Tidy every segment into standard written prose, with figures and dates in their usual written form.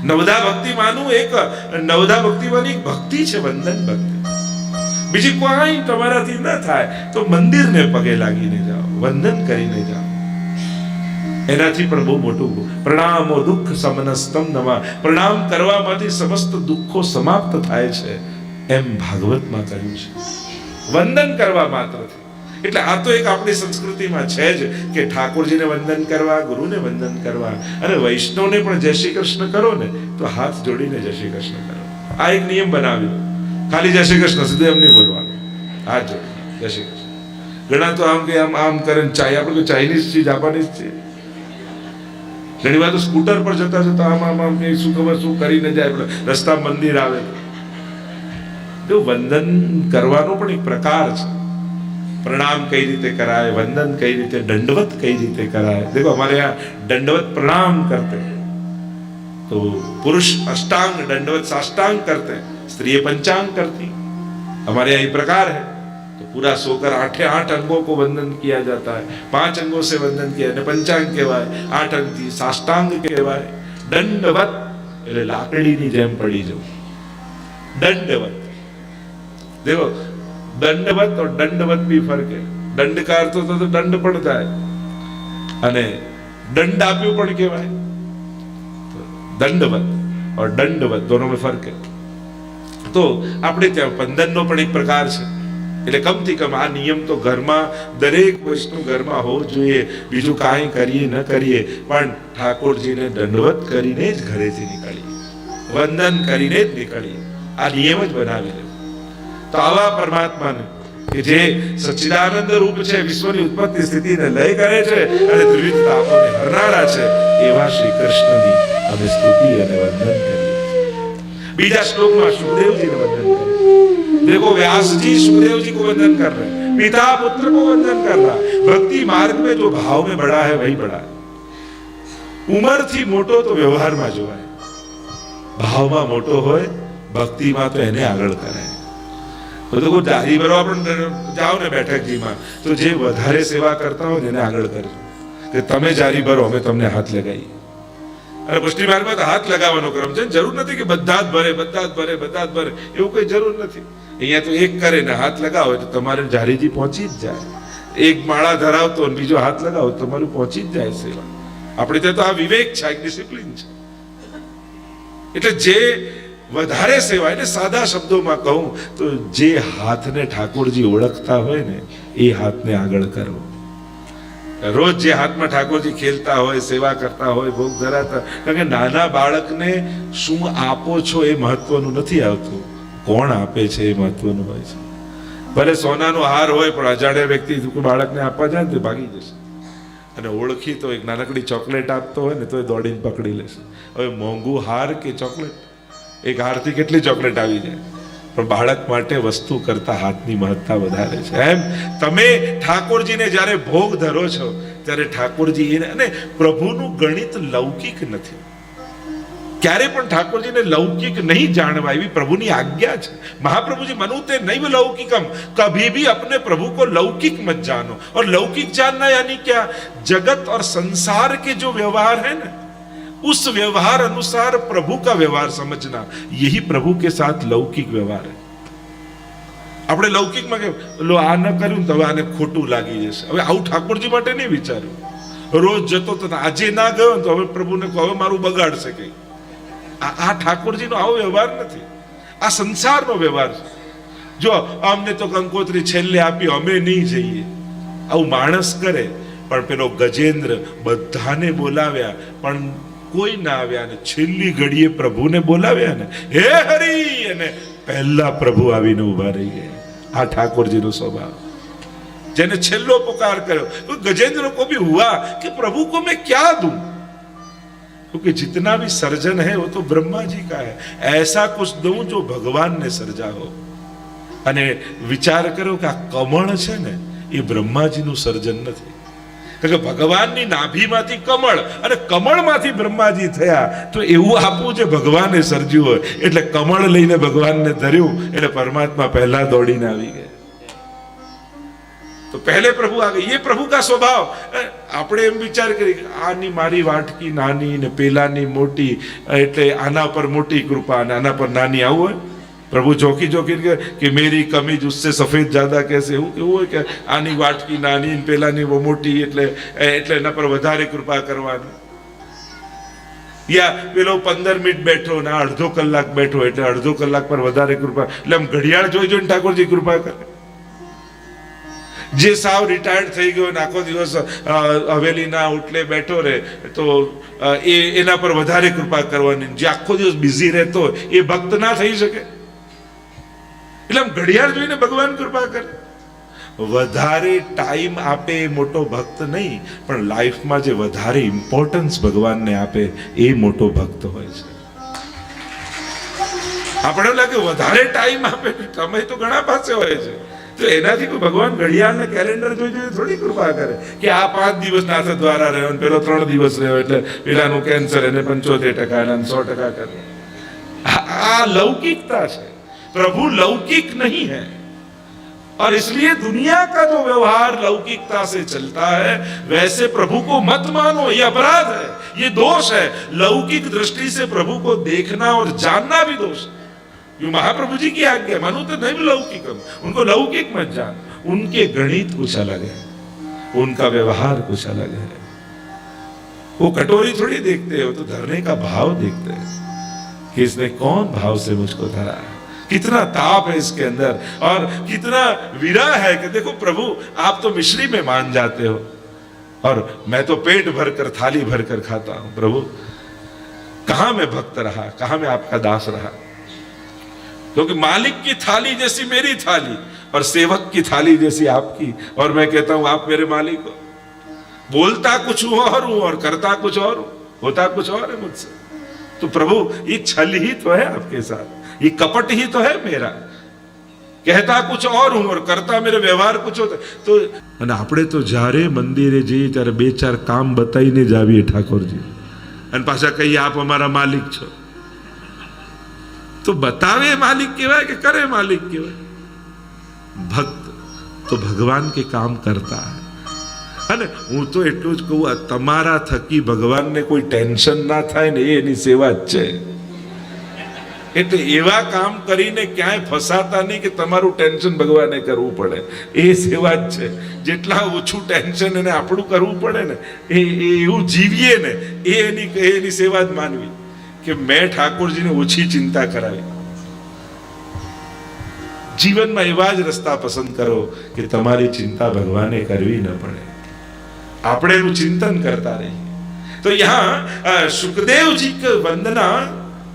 નવધા ભક્તિમાંનું એક નવધા ભક્તિમાંની એક ભક્તિ છે વંદન ભક્તિ. બીજી કોઈ તમારાથી ન થાય તો મંદિરને પગે લાગીને જાઓ, વંદન કરીને જાઓ. એનાથી પણ બહુ મોટું પ્રણામો દુઃખ સમનસ્તમ નમઃ. પ્રણામ કરવામાંથી સમસ્ત દુઃખો સમાપ્ત થાય છે એમ ભાગવતમાં કહ્યું છે, વંદન કરવા માત્રથી. એટલે આ તો એક આપણી સંસ્કૃતિમાં છે જ કે ઠાકોરજીને વંદન કરવા, ગુરુને વંદન કરવા, અને વૈષ્ણવને પણ જય શ્રી કૃષ્ણ કરો ને તો હાથ જોડીને જય શ્રી કૃષ્ણ કરો. આ એક નિયમ બનાવ્યો. ખાલી જય શ્રી કૃષ્ણ સીધું એમ નહીં બોલવાનું, હાથ જોડીને જય શ્રી કૃષ્ણ. ઘણા તો આમ કે આમ કરે ચાય, આપણે ચાઇનીઝ છે જાપાનીઝ છે. ઘણી વાર તો સ્કૂટર પર જતા જતા આમ આમ આમ શું ખબર શું કરીને જાય, રસ્તા મંદિર આવે. તો વંદન કરવાનો પણ એક પ્રકાર છે. प्रणाम कई रीते कराए, वंदन कई रीते, दंडवत कई रीते कराए. देखो हमारे यहाँ दंडवत प्रणाम करते हैं, तो पुरुष अष्टांग दंडवत साष्टांग करते हैं, स्त्री पंचांग करती. हमारे यहाँ ये प्रकार है. तो पूरा सोकर 8 अंगों को वंदन किया जाता है. 5 अंगों से वंदन किया जाए, पंचांग कहवाय. 8 अंग थी साष्टांग कहवाय. दंडवत એટલે લાકડીની જેમ પડી જવું. दंडवत देखो, दंडवत और दंडवत भी फर्क है. दंड का अर्थ होता तो दंड पड़ता है, અને दंड આપ્યું પણ કહેવાય. दंडवत और दंडवत दोनों में फर्क है. तो આપણે ત્યાં બંધનનો પણ એક પ્રકાર છે. એટલે કમથી કમ આ નિયમ તો ઘરમાં દરેક વસ્તુ ઘરમાં હોવું જોઈએ. બીજું કાંઈ કરીએ ન કરીએ પણ ઠાકોરજીને દંડવત કરીને જ ઘરેથી નીકળીએ, વંદન કરીને જ નીકળીએ. આ નિયમ જ બનાવી લે. તો આવા પરમાત્માને કે જે સચ્ચિદાનંદ રૂપ છે, વિશ્વની ઉત્પત્તિ સ્થિતિને લય કરે છે અને ત્રિવિધ તાપોને હરનારા છે, એવા શ્રી કૃષ્ણની અમે સ્તુતિ અને વંદન કરીએ. બીજા શ્લોકમાં સુખદેવજીને વંદન કરે. देखो व्यास जी सुखदेव जी को वंदन कर रहे हैं, पिता पुत्र को वंदन कर रहा है. भक्ति मार्ग में जो भाव में बड़ा है वही बड़ा है. उम्र थी मोटो तो व्यवहाરમાં જોવાય, ભાવમાં મોટો હોય ભક્તિમાં તો એને આગળ કરાય. તો કોઈ જારી ભરવા પણ જાઓ ને બેઠકજીમાં, તો જે વધારે સેવા કરતા હોય ને એને આગળ કરજો કે તમે જારી ભરો, અમે તમને હાથ લગાવીએ. અને પુષ્ટિ માર્ગમાં તો હાથ લગાવવાનો ક્રમ છે. જરૂર નથી કે બધા જ ભરે બધા જ ભરે બધા જ ભરે, એવું કોઈ જરૂર નથી. અહીંયા તો એક કરે ને હાથ લગાવો તો તમારે જારીજી પહોંચી જ જાય. એક માળા ધરાવતો અને બીજો હાથ લગાવો તો તમારું પહોંચી જ જાય સેવા. આપણે ત્યાં તો આ વિવેક છે, એક ડિસિપ્લિન છે. એટલે જે વધારે સેવા, એટલે સાદા શબ્દોમાં કહું તો જે હાથને ઠાકોરજી ઓળખતા હોય ને એ હાથને આગળ કરો. રોજ જે હાથમાં ઠાકોરજી ખેલતા હોય, સેવા કરતા હોય, ભોગ ધરાતા. કારણ કે નાના બાળકને શું આપો છો એ મહત્વનું નથી આવતું, કોણ આપે છે એ મહત્વનું હોય છે. ભલે સોનાનો હાર હોય પણ અજાણ્યા વ્યક્તિ બાળકને આપવા જાય ને તો ભાગી જશે. અને ઓળખી તો એક નાનકડી ચોકલેટ આપતો હોય ને તો એ દોડીને પકડી લેશે. હવે મોંઘું હાર કે ચોકલેટ, એક હારથી કેટલી ચોકલેટ આવી જાય, પણ બાળક માટે વસ્તુ કરતા હાથની મહત્તા વધારે છે. એમ તમે ઠાકોરજીને જ્યારે ભોગ ધરો છો ત્યારે ઠાકોરજી એને, અને પ્રભુનું ગણિત લૌકિક નથી. ક્યારે પણ ઠાકોરજીને લૌકિક નહીં જાણવા, એવી પ્રભુની આજ્ञा છે. महाप्रभु जी मनुते नैव लौकिकम, कभी भी अपने प्रभु को लौकिक मत जानो. और लौकिक जानना यानी क्या, जगत और संसार के जो व्यवहार है ना, उस व्यवहार अनुसार प्रभु का व्यवहार समझना, यही प्रभु के साथ लौकिक व्यवहार है. આપણે લૌકિકમાં કે લો આ ન કર્યું તો હવે આને ખોટું લાગી જશે, હવે આવું ઠાકોરજી માટે નહીં વિચાર્યું. રોજ જતો તો આજે ના ગયો તો હવે પ્રભુને કહો હવે મારું બગાડશે કઈ. આ ઠાકોરજીનો આવો વ્યવહાર નથી, આ સંસારનો વ્યવહાર છે. જો અમને તો કંકોત્રી છેલ્લે આપી, અમે નહીં જઈએ, આવું માણસ કરે. પણ પેલો ગજેન્દ્ર બધાને બોલાવ્યા પણ કોઈ ના આવ્યા, અને છેલ્લી ઘડીએ પ્રભુને બોલાવ્યા ને, હે હરી, અને પહેલા પ્રભુ આવીને ઉભા રહી ગયા. આ ઠાકોરજીનો સ્વભાવ, જેને છેલ્લો પુકાર કર્યો. तो गजेंद्र को भी हुआ कि प्रभु को मैं क्या दूं, क्योंकि जितना भी सर्जन है वो तो ब्रह्मा जी का है. ऐसा कुछ दूं जो भगवान ने सर्जा हो. અને વિચાર કરો કે આ કમળ છે ને એ બ્રહ્માજીનું સર્જન નથી. કારણ કે ભગવાનની નાભીમાંથી કમળ અને કમળમાંથી બ્રહ્માજી થયા, તો એવું આપવું જે ભગવાને સર્જ્યું હોય. એટલે કમળ લઈને ભગવાનને ધર્યું એટલે પરમાત્મા પહેલા દોડીને આવી ગયા. तो पहले प्रभु आ गए। ये प्रभु का स्वभाव। આપણે એમ વિચાર કરી આની મારી વાટકી નાની ને પેલાની મોટી, એટલે આના પર મોટી કૃપા અને આના પર નાની, આવું હોય? પ્રભુ ચોકી ચોકી કે મેરી કમીજ ઉસસે સફેદ જ્યાદા કેસે, એવું કેવું હોય કે આની વાટકી નાની ને પેલાની મોટી, એટલે એના પર વધારે કૃપા કરવાની? યા પેલો 15 મિનિટ બેઠો ને અડધો કલાક બેઠો એટલે અડધો કલાક પર વધારે કૃપા, એટલે આમ ઘડિયાળ જોઈ જોઈને ઠાકોરજી કૃપા કરે? જે સાવ રિટાયર્ડ થઈ ગયો ને આખો દિવસ હવેલીના ઓટલે બેઠો રહે તો એના પર વધારે કૃપા કરવાની. જે આખો દિવસ બિઝી રહેતો હોય એ ભક્ત ના થઈ શકે? એટલે આમ ઘડિયાળ જોઈને ભગવાન કૃપા કરે. વધારે ટાઈમ આપે એ મોટો ભક્ત નહીં, પણ લાઈફમાં જે વધારે ઇમ્પોર્ટન્સ ભગવાનને આપે એ મોટો ભક્ત હોય છે. આપણે લાગે વધારે ટાઈમ આપે, સમય તો ઘણા પાસે હોય છે, તો એનાથી કોઈ ભગવાન ઘડિયાળને કેલેન્ડર જોઈ જોઈ થોડી કૃપા કરે કે આ 5 દિવસ નાથ દ્વારા રહ્યો ને પેલો 3 દિવસ રહ્યો એટલે પેલાનું કેન્સર એને 75% અને 100% કરે. આ લૌकिकता છે. प्रभु लौकिक नहीं है और इसलिए दुनिया का जो व्यवहार लौकिकता से चलता है वैसे प्रभु को मत मानो. ये अपराध है, ये दोष है. लौकिक दृष्टि से प्रभु को देखना और जानना भी दोष है. ये महाप्रभु जी की आज्ञा, मानो तो नहीं लौकिकम, उनको लौकिक मत जान. उनके गणित कुछ अलग है, उनका व्यवहार कुछ अलग है. वो कटोरी थोड़ी देखते हो, तो धरने का भाव देखते हैं कि इसने कौन भाव से मुझको धरा है, कितना ताप है इसके अंदर और कितना विरह है कि देखो प्रभु आप तो मिश्री में मान जाते हो और मैं तो पेट भरकर थाली भरकर खाता हूं. प्रभु कहां मैं भक्त रहा, कहां मैं आपका दास रहा? क्योंकि मालिक की थाली जैसी मेरी थाली और सेवक की थाली जैसी आपकी, और मैं कहता हूं आप मेरे मालिक हो. बोलता कुछ और हूं और करता कुछ और हूं, होता कुछ और है मुझसे. तो प्रभु ये छल ही तो है आपके साथ, ये कपट ही तो है मेरा. कहता कुछ और हूं और करता मेरे व्यवहार कुछ होता. तो અને આપણે તો જ્યારે મંદિરે જઈએ ત્યારે 2-4 કામ બતાવીને જ આવીએ ઠાકોરજી, અને પાછા કહીએ આપ અમારા માલિક છો. તો બતાવે માલિક કહેવાય કે કરે માલિક કહેવાય? ભક્ત તો ભગવાન કે કામ કરતા હૈ. અને હું તો એટલું જ કહું, તમારા થકી ભગવાનને કોઈ ટેન્શન ના થાય ને એની સેવા જ છે. એટલે એવા કામ કરીને ક્યાંય ફસાતા નહીં કે તમારું ટેન્શન ભગવાને કરવું પડે, એ સેવા જ છે. જેટલા ઓછું ટેન્શન એને આપણું કરવું પડે ને એ એવું જીવીએ ને એની સેવા જ માનવી કે મેં ઠાકોરજીને ઓછી ચિંતા કરાવી. જીવનમાં એવા જ રસ્તા પસંદ કરો કે તમારી ચિંતા ભગવાને કરવી ન પડે, આપણે એનું ચિંતન કરતા રહીએ. તો યહાં સુખદેવજી કી વંદના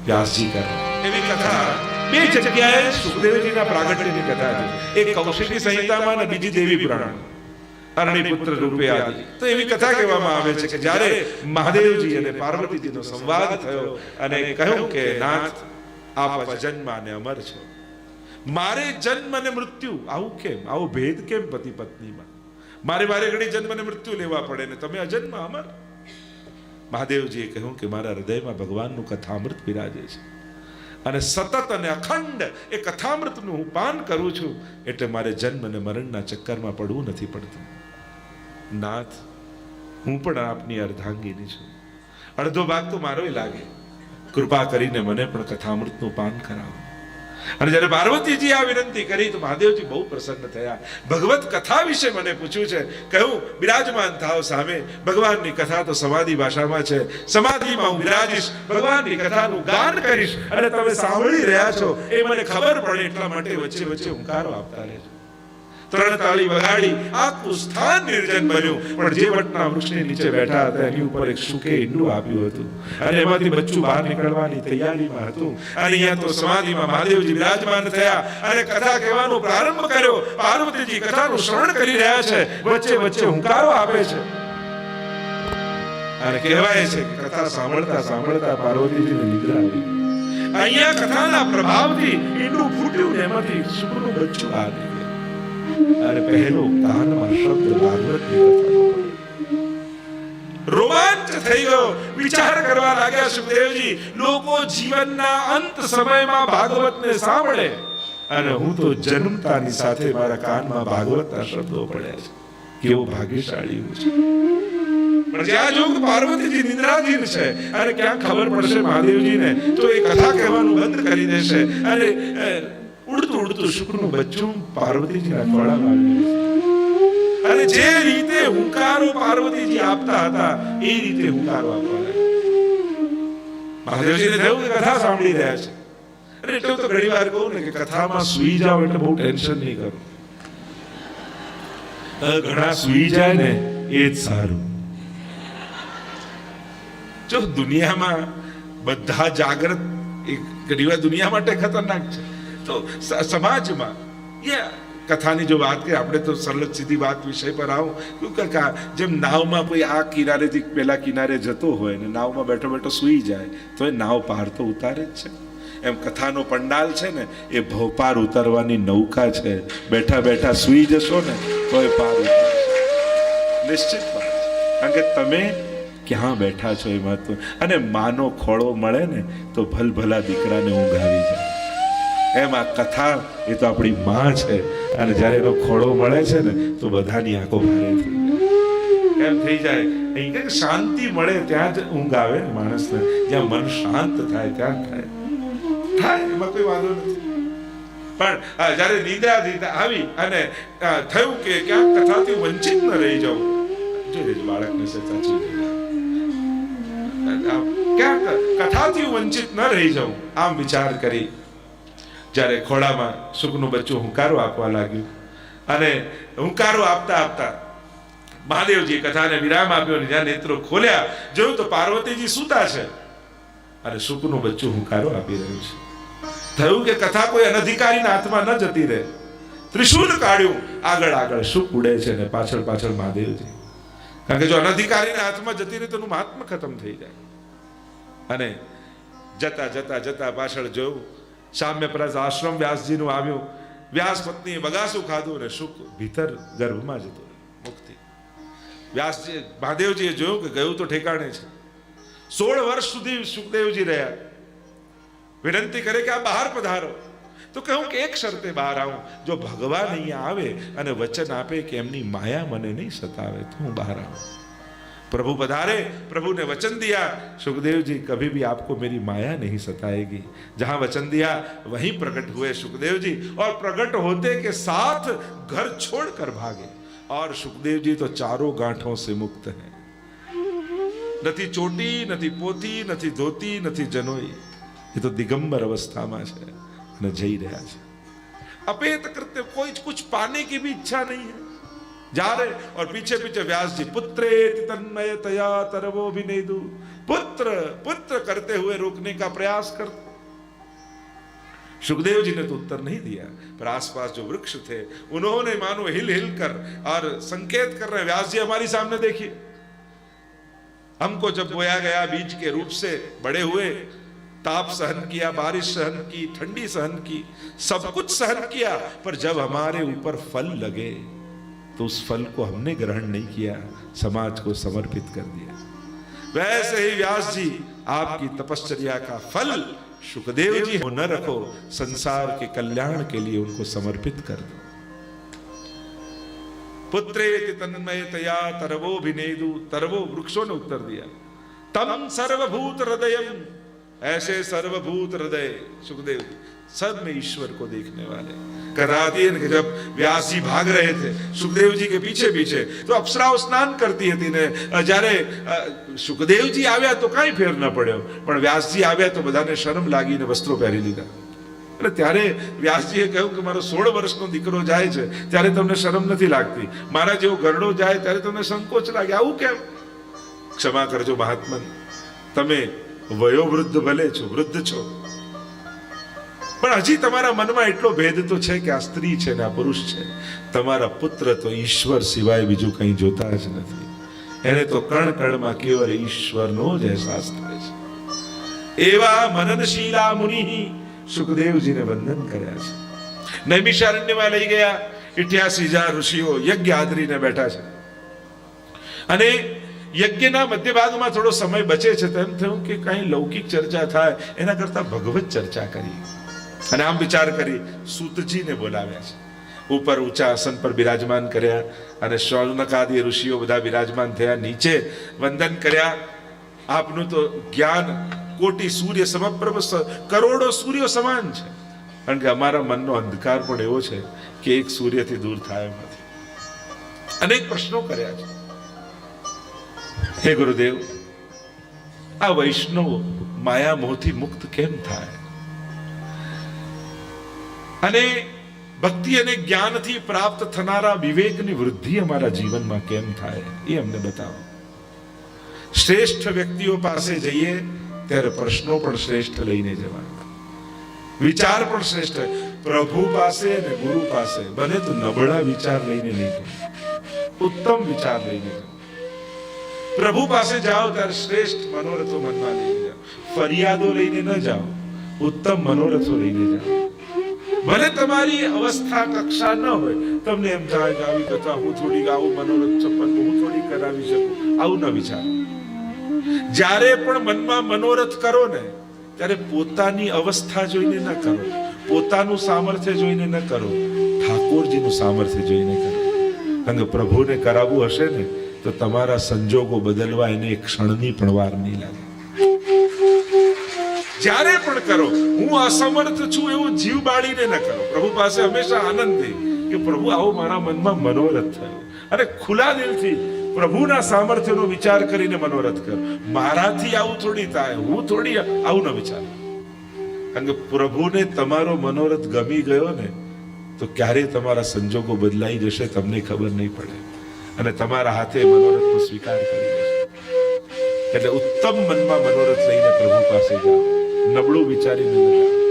વ્યાસજી કરે. એવી કથા બે જગ્યાએ સુખદેવજીના પ્રાગટ્યની કથા છે. એક કૌશિકી સંહિતામાં અને બીજી દેવી પુરાણ અરણ્યપુત્ર રૂપે આદિ. તો એવી કથા કહેવામાં આવે છે કે જ્યારે મહાદેવજી અને પાર્વતીજીનો સંવાદ થયો અને કહ્યું કે નાથ આપ અજન્મ અને અમર છો, મારે જન્મ અને મૃત્યુ આવું કેમ, આવો ભેદ કેમ પતિ પત્નીમાં? મારે ઘડી જન્મ અને મૃત્યુ લેવા પડે ને તમે અજન્મ અમર? મહાદેવજીએ કહ્યું કે મારા હૃદયમાં ભગવાનનું કથામૃત બિરાજે છે અને સતત અને અખંડ એ કથામૃતનું હું પાન કરું છું, એટલે મારે જન્મ અને મરણના ચક્કરમાં પડવું નથી પડતું. નાથ હું પણ આપની અર્ધાંગીની છું, અડધો ભાગ તો મારોય લાગે, કૃપા કરીને મને પણ કથામૃતનું પાન કરાવો. અને જ્યારે પાર્વતીજી આ વિનંતી કરી તો મહાદેવજી બહુ પ્રસન્ન થયા. ભગવત કથા વિશે મને પૂછ્યું છે, કહ્યું બિરાજમાન થાવ સામે. ભગવાનની કથા તો સમાધિ ભાષામાં છે, સમાધિમાં હું બિરાજીશ, ભગવાનની કથાનું ગાન કરીશ અને તમે સાંભળી રહ્યા છો એ મને ખબર પડે એટલા માટે વચ્ચે વચ્ચે હુંકારો આપતા રહેજો. 3 તાળી વગાડી આખું સ્થાન નિર્જન બન્યું, પણ જે વટના વૃક્ષની નીચે બેઠા હતા એની ઉપર એક સૂકે ઈંડું આપ્યું હતું અને એમાંથી બચ્ચું બહાર નીકળવાની તૈયારીમાં હતું. અને અહીંયા તો સમાધિમાં મહાદેવજી બિરાજમાન થયા અને કથા કહેવાનો પ્રારંભ કર્યો. પાર્વતીજી કથાનું શ્રવણ કરી રહ્યા છે, વચ્ચે વચ્ચે હુંકારો આપે છે અને કહેવાય છે કે કથા સાંભળતા સાંભળતા પાર્વતીજીને નિદ્રા આવી. અહીંયા કથાના પ્રભાવથી ઈંડું ફૂટ્યું ને એમાંથી સૂકનું બચ્ચું બહાર નીકળ્યું અને પહેલો કાનમાં શબ્દ ભાગવતની કથાનો. રોમાંચ થઈ ગયો. વિચાર કરવા લાગ્યા સુખદેવજી, લોકો જીવનના અંત સમયમાં ભાગવતને સાંભળે અને હું તો જન્મતાની સાથે મારા કાનમાં ભાગવતના શબ્દો પડ્યા છે. કેવો ભાગ્યશાળી હું છું. પણ જ્યાં જો પાર્વતીજી નિદ્રાધીન છે અને ક્યાં ખબર પડશે મહાદેવજીને તો એ કથા કહેવાનું બંધ કરી દેશે અને ઉડતું ઉડતું શુકનું બચ્ચું પાર્વતીજીના ખોળામાં આવી જશે. અને જે રીતે હુંકારો પાર્વતીજી આપતા હતા એ રીતે હુંકારો આપવા લાગ્યા. મહાદેવજીને થયું કે કથા સાંભળી રહ્યા છે. અને એટલે તો ઘણી વાર કહું ને કે કથામાં સુઈ જાવ એટલે બહુ ટેન્શન નહીં કરો. ઘણા સુઈ જાય ને એ જ સારું. જો દુનિયામાં બધા જાગૃત, ઘણી વાર દુનિયા માટે ખતરનાક છે તો સમાજમાં કથાની જો વાત કરીએ આપણે તો સરળ સીધી વાત વિષય પર આવું કે જેમ નાવમાં કોઈ આ કિનારેથી પેલા કિનારે જતો હોય ને નાવમાં બેઠો બેઠો સુઈ જાય તો એ નાવ પાર તો ઉતારે જ છે. એમ કથાનો પંડાલ છે ને એ ભવપાર ઉતારવાની નૌકા છે. બેઠા બેઠા સુઈ જશો ને તો એ પાર ઉતારશે નિશ્ચિત વાત. કારણ કે તમે ક્યાં બેઠા છો એમાં તો. અને માનો ખોળો મળે ને તો ભલભલા દીકરાને ઊંઘ આવી જાય. એમ આ કથા એ તો આપણી માં છે અને જ્યારે એનો ખોળો મળે છે ને તો બધાની આંખો ભારે થઈ જાય. એમ થઈ જાય અહીં કે શાંતિ મળે ત્યાં જ ઊંઘ આવે માણસને. જ્યાં મન શાંત થાય ત્યાં થાય એમાં કોઈ વાંધો નથી. પણ જ્યારે નિદ્રા આવી અને થયું કે ક્યાંક કથાથી વંચિત ન રહી જાઉં. જોઈ બાળકને સાચી ક્યાંક કથાથી વંચિત ન રહી જાઉં આમ વિચાર કરી જ્યારે ખોળામાં સુખનું બચ્ચું હુંકારો આપવા લાગ્યું અને હુંકારો આપતા આપતા મહાદેવજી કથાને વિરામ આપ્યો અને જ્યાં નેત્રો ખોલ્યા જોયું તો પાર્વતીજી સૂતા છે અને સુખનું બચ્ચું હુંકારો આપી રહ્યું છે. થયું કે કથા કોઈ અનધિકારીના હાથમાં ન જતી રહે. ત્રિશૂલ કાઢ્યું, આગળ આગળ સુખ ઉડે છે અને પાછળ પાછળ મહાદેવજી. કારણ કે જો અનધિકારીના હાથમાં જતી રહે તો એનું મહાત્મા ખતમ થઈ જાય. અને જતા જતા જતા પાછળ જોયું સામ્ય પ્રસ આશ્રમ વ્યાસજીનું આવ્યું. વ્યાસ પત્નીએ બગાસું ખાધું અને સુખ ભીતર ગર્ભમાં જતો મુક્તિ. વ્યાસજી મહાદેવજીએ જોયું કે ગયું તો ઠેકાણે છે. 16 વર્ષ સુધી સુખદેવજી રહ્યા. વિનંતી કરે કે આ બહાર પધારો તો કહું કે એક શરતે બહાર આવું. જો ભગવાન અહીંયા આવે અને વચન આપે કે એમની માયા મને નહીં સતાવે તો હું બહાર આવું. प्रभु पधारे, प्रभु ने वचन दिया सुखदेव जी कभी भी आपको मेरी माया नहीं सताएगी. जहां वचन दिया वहीं प्रकट हुए सुखदेव जी और प्रकट होते के साथ घर छोड़कर भागे. और सुखदेव जी तो चारों गांठों से मुक्त हैं. નથી ચોટી, નથી પોતી, નથી ધોતી, નથી જનોઈ. ये तो दिगंबर अवस्था में है અને જઈ રહ્યા છે. अपेत कृत्य कोई कुछ पाने की भी इच्छा नहीं है. जा रहे और पीछे पीछे व्यास जी पुत्रेति तन्मयतया तरवोभिनेदु. पुत्र पुत्र करते हुए रोकने का प्रयास करते. सुखदेव जी ने तो उत्तर नहीं दिया पर आसपास जो वृक्ष थे उन्होंने मानो हिल हिल कर और संकेत कर रहे व्यास जी हमारी सामने देखिए. हमको जब बोया गया बीज के रूप से बड़े हुए, ताप सहन किया, बारिश सहन की, ठंडी सहन की, सब कुछ सहन किया, पर जब हमारे ऊपर फल लगे तो उस फल को हमने ग्रहण नहीं किया, समाज को समर्पित कर दिया. वैसे ही व्यास जी आपकी तपश्चर्या का फल सुखदेव जी हो न रखो, संसार के कल्याण के लिए उनको समर्पित कर दो. पुत्रेति तन्मयतया तरवोभिनेदु. तरवो वृक्षों ने उत्तर दिया. तम सर्वभूत हृदयम, ऐसे सर्वभूत हृदय सुखदेव सब में ईश्वर को देखने वाले. कराती है कि जब व्यास जी भाग रहे थे सुखदेव जी के पीछे पीछे तो अप्सराओ स्नान करती હતી ને જ્યારે સુખદેવજી આવ્યા તો કાંઈ ફેર ન પડ્યો, પણ વ્યાસજી આવ્યા તો બધાને શરમ લાગીને વસ્ત્રો પહેરી લીધા. એટલે ત્યારે વ્યાસજીએ કહ્યું કે મારો 16 વર્ષનો દીકરો જાય છે ત્યારે તમને શરમ નથી લાગતી, મારા જેવો ઘરડો જાય ત્યારે તમને સંકોચ લાગે, આવું કેમ? ક્ષમા કરજો મહાત્મન, તમે વયોવૃદ્ધ ભલે છો, વૃદ્ધ છો, પણ હજી તમારા મનમાં એટલો ભેદ તો છે કે આ સ્ત્રી છે ને આ પુરુષ છે. તમારા પુત્ર તો ઈશ્વર સિવાય બીજું કંઈ જોતા જ નથી. એને તો કણ કણમાં કેવળ ઈશ્વરનો જ અહેસાસ થાય છે. એવા મનનશીલા મુનિ સુખદેવજીને વંદન કર્યા છે. નૈમિષારણ્યમાં લઈ ગયા. 88,000 ઋષિઓ યજ્ઞ આદરીને બેઠા છે અને યજ્ઞના મધ્ય ભાગમાં થોડો સમય બચે છે તેમ થયું કે કઈ લૌકિક ચર્ચા થાય એના કરતા ભગવત ચર્ચા કરી. અને આમ વિચાર કરી સૂતજીને બોલાવ્યા છે, ઉપર ઊંચા આસન પર બિરાજમાન કર્યા, અને શૌનકાદિ ઋષિઓ બધા બિરાજમાન થયા, નીચે વંદન કર્યા. આપનું તો જ્ઞાન કોટી સૂર્ય સમપ્રભ, કરોડો સૂર્યો સમાન છે, કારણ કે અમારા મનનો અંધકાર પણ એવો છે કે એક સૂર્યથી દૂર થાય એમ નથી. અનેક પ્રશ્નો કર્યા છે. હે ગુરુદેવ, આ વૈષ્ણવ માયા મોહથી મુક્ત કેમ થાય, અને ભક્તિ અને જ્ઞાનથી પ્રાપ્ત થનારા વિવેકની વૃદ્ધિ અમારા જીવનમાં કેમ થાય, એ અમને બતાવો. શ્રેષ્ઠ વ્યક્તિઓ પાસે જઈએ ત્યારે પ્રશ્નો પણ શ્રેષ્ઠ લઈને જવાના, વિચાર પણ શ્રેષ્ઠ. પ્રભુ પાસે અને ગુરુ પાસે બને તો નબળા વિચાર લઈને નહીં જાઓ, ઉત્તમ વિચાર લઈને જાઓ. પ્રભુ પાસે જાઓ ત્યારે શ્રેષ્ઠ મનોરથો મનમાં લઈને જાઓ, ફરિયાદો લઈને ન જાઓ, ઉત્તમ મનોરથો લઈને જાઓ. ભલે તમારી અવસ્થા કક્ષા ન હોય, તમને એમ થાય કે આવી કથા હું થોડી આવું મનોરથ છપ્પન હું થોડી કરાવી શકું, આવું ન વિચારો. જ્યારે પણ મનમાં મનોરથ કરો ને, ત્યારે પોતાની અવસ્થા જોઈને ન કરો, પોતાનું સામર્થ્ય જોઈને ન કરો, ઠાકોરજીનું સામર્થ્ય જોઈને કરો. કારણ કે પ્રભુને કરાવવું હશે ને તો તમારા સંજોગો બદલવા એને એક ક્ષણની પણ વાર નહીં લાગે. જ્યારે પણ કરો હું અસમર્થ છું એવું જીવ બાળીને ન કરો. પ્રભુ પાસે હંમેશા આનંદથી કે પ્રભુ આવો મારા મનમાં મનોરથ થયો, અને ખુલ્લા દિલથી પ્રભુના સામર્થ્યનો વિચાર કરીને મનોરથ કરો. મારાથી આવું થોડી થાય, હું થોડી આવું ન વિચાર. કારણ કે પ્રભુને તમારો મનોરથ ગમી ગયો ને તો ક્યારે તમારા સંજોગો બદલાઈ જશે તમને ખબર નહીં પડે, અને તમારા હાથે મનોરથનો સ્વીકાર કરી લેશે. એટલે ઉત્તમ મનમાં મનોરથ લઈને પ્રભુ પાસે જાઓ, નબળું વિચારીને ન જાઓ.